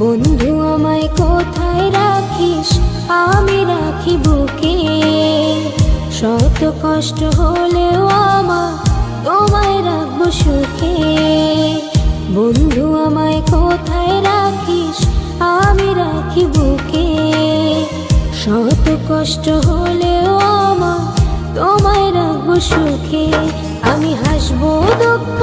বন্ধু আমায় কোথায় রাখিস, আমি রাখি বুকে। শত কষ্ট হলেও আমার তোমায় রাখবো সুখে। বন্ধু আমায় কোথায় রাখিস, আমি রাখি বুকে। শত কষ্ট হলেও আমার তোমায় রাখবো সুখে। আমি হাসবো দুঃখ